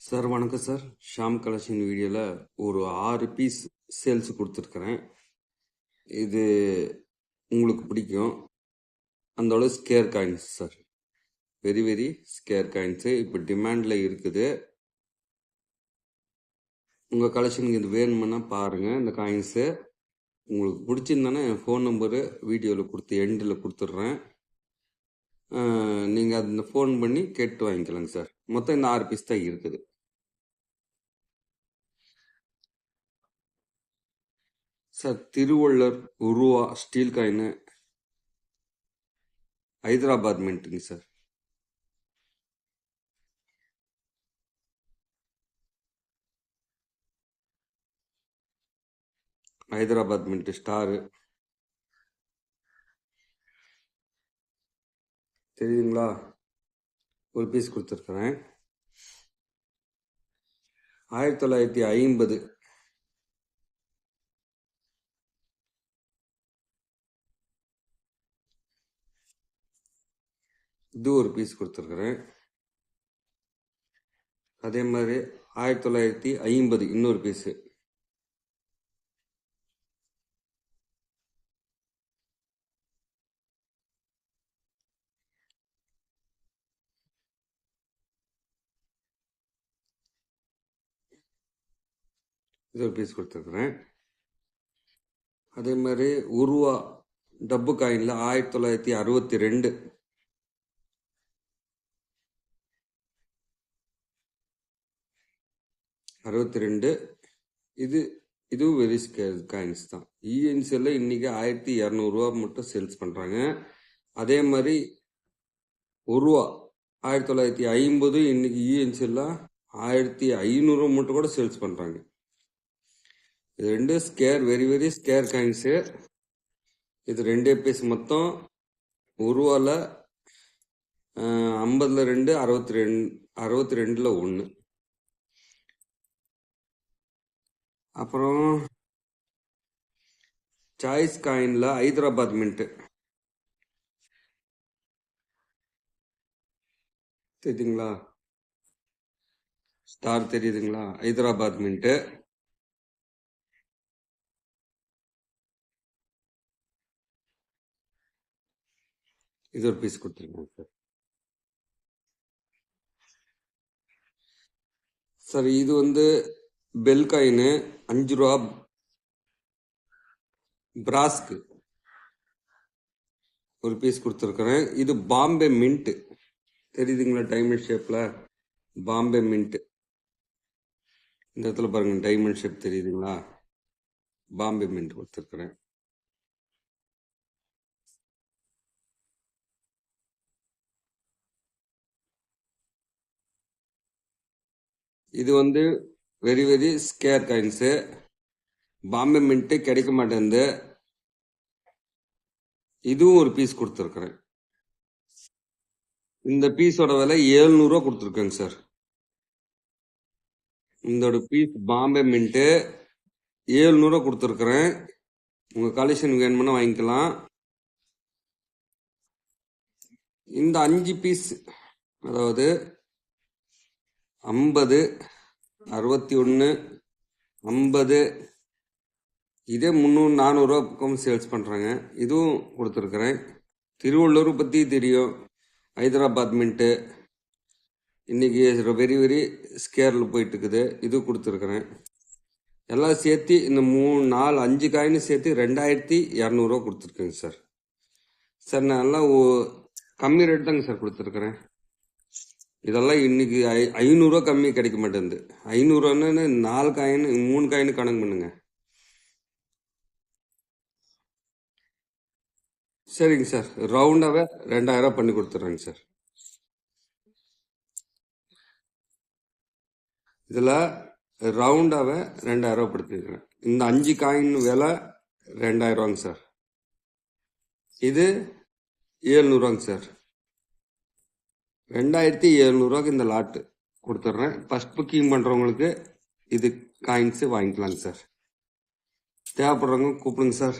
Sir வணக்கம் sir. Sham collection வீடியோவில் ஒரு 6 பீஸ் சேல்ஸ் கொடுத்துருக்குறேன். இது உங்களுக்கு பிடிக்கும். அதோட scarce coins sir, very very scarce coins இப்போ டிமாண்டில் இருக்குது. உங்கள் கலெக்ஷனுக்கு இது வேணுமுன்னா பாருங்கள். இந்த காயின்ஸு உங்களுக்கு பிடிச்சிருந்தானே என் ஃபோன் நம்பரு வீடியோவில் கொடுத்து எண்டில் கொடுத்துட்றேன். நீங்கள் அந்த ஃபோன் பண்ணி கேட்டு வாங்கிக்கலாங்க சார். மொத்தம் இந்த 6 பீஸ் தான் இருக்குது. சார் திருவள்ளர் உருவா ஸ்டீல் காயின் ஹைதராபாத் மின்ட்டுங்க சார். ஹைதராபாத் மின்ட் ஸ்டாரு தெரியுதுங்களா? ஒரு பீஸ் கொடுத்துருக்குறேன். 1950 இது ஒரு பீஸ் கொடுத்துருக்குறேன். அதே மாதிரி 1950 இன்னொரு பீஸு. இது ஒரு பீஸ் கொடுத்துருக்குறேன். அதே மாதிரி உருவா டப்பு காயினில் 1962 இதுவும் வெரி ஸ்கேர் காயின்ஸ் தான். இஎன்சியில் இன்னைக்கு 1200 மட்டும் சேல்ஸ் பண்ணுறாங்க. அதே மாதிரி உருவா 1950 இன்னைக்கு இஎன்சியில் 1500 மட்டும் கூட சேல்ஸ் பண்ணுறாங்க. இது ரெண்டு scarce, very very scarce coins. இது 2 பீஸ் மொத்தம். உருவால 50ல் 2, 62ல் 1. அப்புறம் சாய்ஸ் காயினில் ஹைதராபாத் மின்ட்டு தெரியுதுங்களா? ஸ்டார் தெரியுதுங்களா? ஹைதராபாத் மின்ட்டு. இது ஒரு பீஸ் கொடுத்துருக்கேன் சார். சார் இது வந்து பெல் காயின் 5 ரூபா பிராஸ்க்கு ஒரு பீஸ் கொடுத்துருக்குறேன். இது பாம்பே மின்ட்டு தெரியுதுங்களா? டைமண்ட் ஷேப்பில் பாம்பே மின்ட்டு. இந்த இடத்துல பாருங்க, டைமண்ட் ஷேப் தெரியுதுங்களா? பாம்பே மின்ட் கொடுத்துருக்குறேன். இது வந்து very very scarce coins. Bombay mint கிடைக்க மாட்டேங்குது. இதுவும் ஒரு பீஸ் கொடுத்துருக்குறேன். இந்த பீஸோட விலை 700 கொடுத்துருக்கேங்க சார். இந்த பீஸ் பாம்பே மின்ட்டு 700 கொடுத்துருக்குறேன். உங்கள் கலெக்ஷன் வேணுமுன்னா வாங்கிக்கலாம். இந்த 5 பீஸ், அதாவது 50, 61, 50, இதே 300-400 பக்கம் சேல்ஸ் பண்ணுறாங்க. இதுவும் கொடுத்துருக்குறேன். திருவள்ளூர் பற்றி தெரியும். ஹைதராபாத் மின்ட்டு இன்னைக்கு வெரி வெரி ஸ்கேரில் போயிட்டு இருக்குது. இது கொடுத்துருக்குறேன். எல்லாம் சேர்த்து இந்த 3, 4, 5 காயின்னு சேர்த்து 2200 கொடுத்துருக்கேங்க சார். சார் நான் எல்லாம் கம்மி ரேட் தாங்க சார் கொடுத்துருக்குறேன். இதெல்லாம் இன்னைக்கு 500 கம்மி கிடைக்க மாட்டேங்குது. 500ன்னு 4 காயின் 3 காயின் கணக்கு பண்ணுங்க. சரிங்க சார், ரவுண்டாகவே 2000 பண்ணி கொடுத்துட்றேங்க சார். இதில் ரவுண்டாகவே 2000 படுத்திருக்கிறேன். இந்த 5 காயின் விலை 2000 சார். இது 700 சார். 2700 இந்த லாட்டு கொடுத்துட்றேன். ஃபர்ஸ்ட் புக்கிங் பண்ணுறவங்களுக்கு இது காயின்ஸு வாங்கிக்கலாங்க சார். தேவைப்படுறவங்க கூப்பிடுங்க சார்.